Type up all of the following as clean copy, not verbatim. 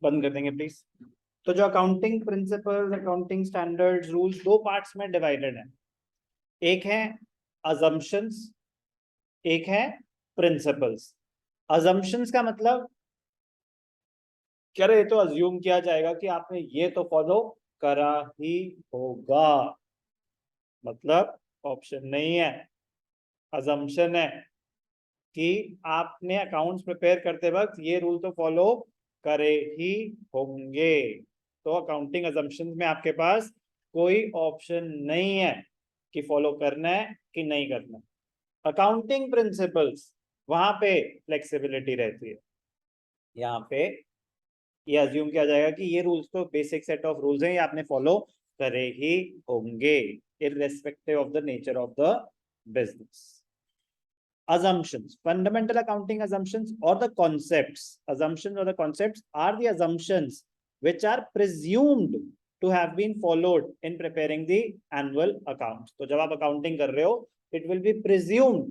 बंद कर देंगे प्लीज। तो जो accounting principles, accounting standards, rules दो पार्ट्स में डिवाइडेड है। एक है अजम्पशंस, एक है प्रिंसिपल्स। अजम्पशंस का मतलब क्या रहे, तो अज्यूम किया जाएगा कि आपने ये तो फॉलो करा ही होगा, मतलब ऑप्शन नहीं है, अजम्पशन है कि आपने अकाउंट्स प्रिपेयर करते वक्त ये रूल तो फॉलो करे ही होंगे। तो अकाउंटिंग अजम्पशन में आपके पास कोई ऑप्शन नहीं है कि फॉलो करना है कि नहीं करना। अकाउंटिंग प्रिंसिपल्स, वहां पे फ्लेक्सिबिलिटी रहती है। यहाँ पे ये अज्यूम किया जाएगा कि ये रूल्स तो बेसिक सेट ऑफ रूल्स हैं, ये आपने फॉलो करे ही होंगे irrespective of the nature of the business. Assumptions, fundamental accounting assumptions or the concepts, assumptions or the concepts are the assumptions which are presumed to have been followed in preparing the annual accounts. तो जब आप accounting कर रहे हो, it will be presumed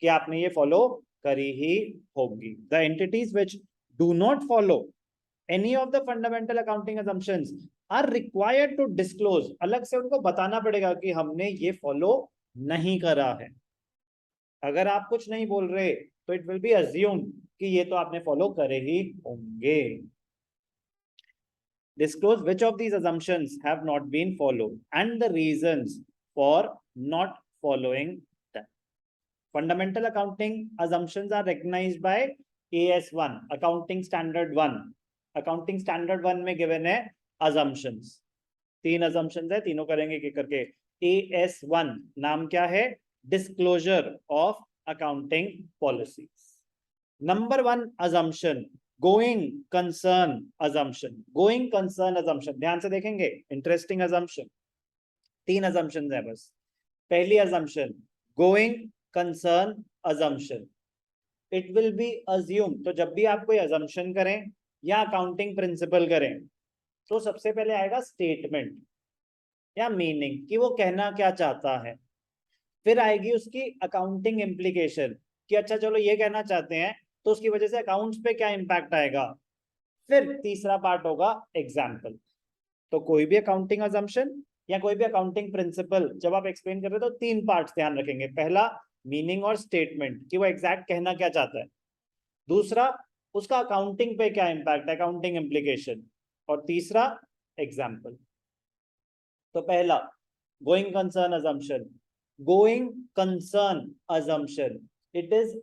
कि आपने ये follow करी ही होगी. The entities which do not follow any of the fundamental accounting assumptions are required to disclose. अलग से उनको बताना पड़ेगा कि हमने ये follow नहीं करा है। अगर आप कुछ नहीं बोल रहे तो इट विल बी अज्यूम कि ये तो आपने फॉलो करे ही होंगे। Disclose which of these assumptions have not been followed and the reasons for not following them. Fundamental accounting assumptions are recognized by AS1, Accounting Standard 1. Accounting Standard 1 में given है assumptions, 3 assumptions है, तीनों करेंगे एक करके। AS1 नाम क्या है? Disclosure of accounting policies. Number 1 assumption, going concern assumption. Going concern assumption ध्यान से देखेंगे, इंटरेस्टिंग assumption। 3 assumptions है बस। पहली assumption, going concern assumption. It will be assumed, तो जब भी आप कोई assumption करें या अकाउंटिंग प्रिंसिपल करें तो सबसे पहले आएगा स्टेटमेंट या मीनिंग कि वो कहना क्या चाहता है। फिर आएगी उसकी अकाउंटिंग इम्प्लीकेशन कि अच्छा चलो ये कहना चाहते हैं तो उसकी वजह से अकाउंट्स पे क्या इंपैक्ट आएगा। फिर तीसरा पार्ट होगा एग्जाम्पल। तो कोई भी अकाउंटिंग अजम्पशन या कोई भी अकाउंटिंग प्रिंसिपल जब आप एक्सप्लेन कर रहे हो तो 3 पार्ट्स ध्यान रखेंगे। पहला मीनिंग और स्टेटमेंट कि वो एग्जैक्ट कहना क्या चाहता है। दूसरा उसका अकाउंटिंग पे क्या इंपैक्ट है, अकाउंटिंग इम्प्लीकेशन। और तीसरा एग्जाम्पल। तो पहला going concern assumption, going concern assumption, it is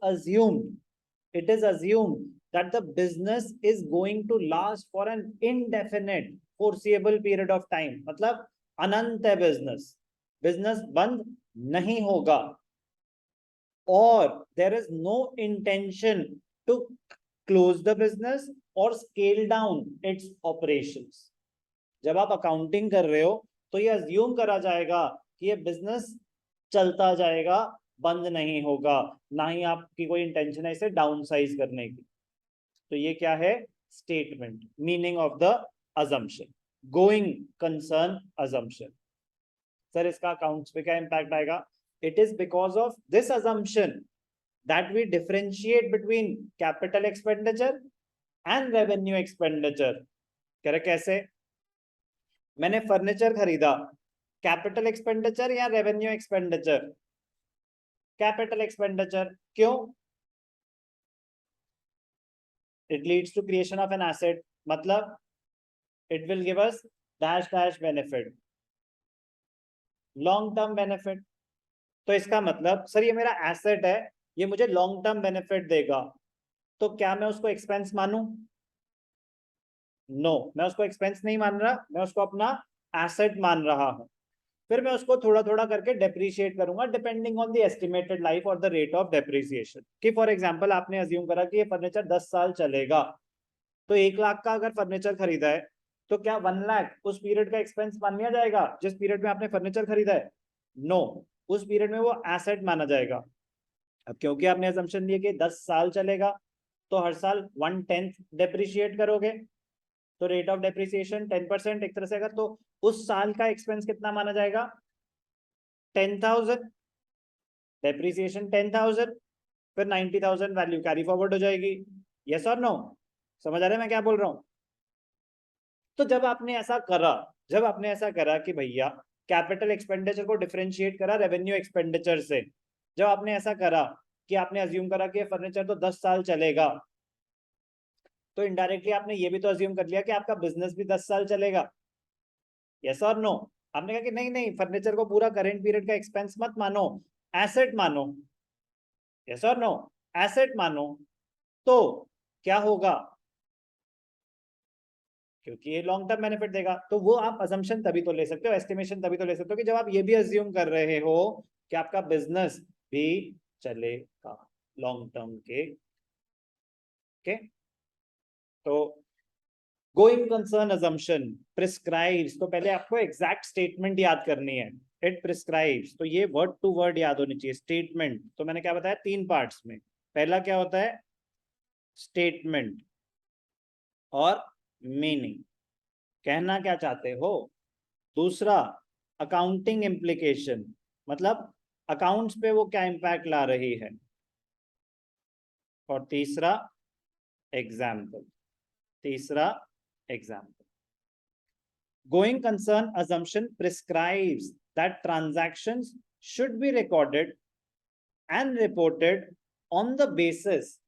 assumed that the business is going to last for an indefinite foreseeable period of time, मतलब अनंत है बिजनेस बंद नहीं होगा, और there is no intention to close the business or scale down its operations. जब आप accounting कर रहे हो तो ये अज्यूम करा जाएगा कि ये बिजनेस चलता जाएगा, बंद नहीं होगा, ना ही आपकी कोई इंटेंशन है इसे डाउनसाइज करने की। तो ये क्या है? Statement, meaning of the assumption, going concern assumption. Sir इसका अकाउंट्स पे क्या इंपैक्ट आएगा? It is because of this assumption that we differentiate between capital expenditure and revenue expenditure. कह रहे कैसे? मैंने फर्नीचर खरीदा, कैपिटल एक्सपेंडिचर या रेवेन्यू एक्सपेंडिचर? Capital expenditure. क्यों? It leads to creation of an asset, मतलब it will give us dash dash benefit, long term benefit. तो इसका मतलब सर ये मेरा एसेट है, ये मुझे लॉन्ग टर्म बेनिफिट देगा, तो क्या मैं उसको एक्सपेंस मानूं? नो, मैं उसको एक्सपेंस नहीं मान रहा, मैं उसको अपना एसेट मान रहा हूं। फिर मैं उसको थोड़ा थोड़ा करके डेप्रिशिएट करूंगा depending on the estimated life और द रेट ऑफ डेप्रिसिएशन। कि फॉर एग्जांपल आपने अज्यूम करा कि ये फर्नीचर 10 साल चलेगा, तो 1 लाख का अगर फर्नीचर खरीदा है तो क्या 1 लाख उस पीरियड का एक्सपेंस मान लिया जाएगा जिस पीरियड में आपने फर्नीचर खरीदा है? नो, उस पीरियड में वो एसेट माना जाएगा। अब क्योंकि आपने असम्पशन लिया कि 10 साल चलेगा तो हर साल 1/10 डेप्रिशिएट करोगे, तो रेट ऑफ डेप्रिसिएशन 10% एक तरह से। अगर तो उस साल का एक्सपेंस कितना माना जाएगा? 10,000, डेप्रिसिएशन 10,000, फिर 90,000 वैल्यू कैरी फॉरवर्ड हो जाएगी। यस और नो? समझ आ रहा है मैं क्या बोल रहा हूं? तो जब आपने ऐसा करा कि भैया कैपिटल एक्सपेंडिचर को डिफरेंशिएट करा रेवेन्यू एक्सपेंडिचर से, जब आपने ऐसा करा कि आपने अज्यूम करा कि फर्नीचर तो 10 साल चलेगा, तो इनडायरेक्टली आपने ये भी तो अज्यूम कर लिया कि आपका बिजनेस भी 10 साल चलेगा। यस और नो? आपने कहा कि नहीं नहीं, फर्नीचर को पूरा करेंट पीरियड का एक्सपेंस मत मानो, एसेट मानो। यस और नो? एसेट मानो। तो क्या होगा, क्योंकि ये लॉन्ग टर्म बेनिफिट देगा, तो वो आप असम्पशन तभी तो ले सकते हो, एस्टिमेशन तभी तो ले सकते हो कि जब आप ये भी अज्यूम कर रहे हो कि आपका बिजनेस भी चलेगा लॉन्ग टर्म के। ओके, तो गोइंग कंसर्न असम्पशन प्रिस्क्राइब्स, तो पहले आपको एग्जैक्ट स्टेटमेंट याद करनी है। इट प्रिस्क्राइब्स, तो ये वर्ड टू वर्ड याद होनी चाहिए। स्टेटमेंट तो मैंने क्या बताया, 3 पार्ट्स में। पहला क्या होता है, स्टेटमेंट और मीनिंग, कहना क्या चाहते हो। दूसरा अकाउंटिंग इम्प्लीकेशन, मतलब अकाउंट्स पे वो क्या इम्पैक्ट ला रही है। और तीसरा example, Going concern assumption prescribes that transactions should be recorded and reported on the basis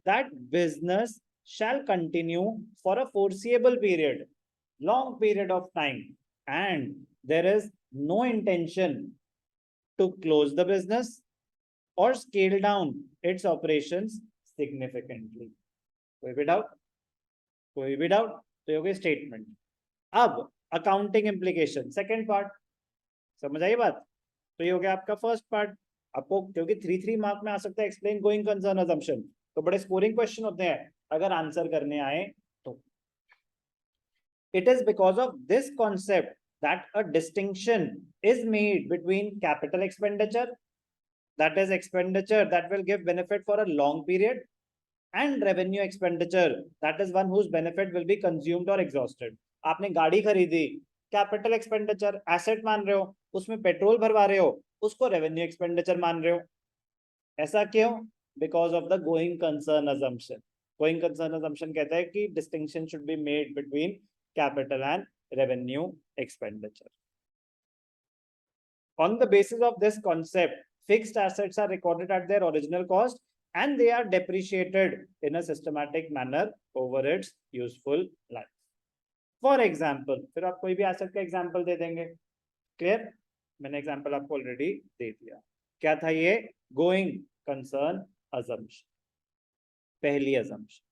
that business shall continue for a foreseeable period, long period of time, and there is no intention to close the business or scale down its operations significantly. कोई भी doubt? कोई भी doubt? तो ये हो गई statement. अब accounting implication, second part, समझ आई बात? तो ये हो गया आपका फर्स्ट पार्ट। आपको क्योंकि 3 मार्क में आ सकता है एक्सप्लेन गोइंग कंसर्न असम्पशन, तो बड़े स्कोरिंग क्वेश्चन होते हैं अगर आंसर करने आए तो। It is because of this concept that a distinction is made between capital expenditure, that is expenditure that will give benefit for a long period, and revenue expenditure, that is one whose benefit will be consumed or exhausted. आपने गाड़ी खरीदी, capital expenditure asset मान रहे हो, उसमें petrol भरवा रहे हो, उसको रेवेन्यू एक्सपेंडिचर मान रहे हो। ऐसा क्यों? Because of the going concern assumption. Going concern assumption कहता है कि distinction should be made between capital and revenue expenditure. On the basis of this concept, fixed assets are recorded at their original cost and they are depreciated in a systematic manner over its useful life. For example, फिर आप कोई भी asset का example दे देंगे। Clear? मैंने example आपको already दे दिया। क्या था ये? Going concern assumption, पहली assumption।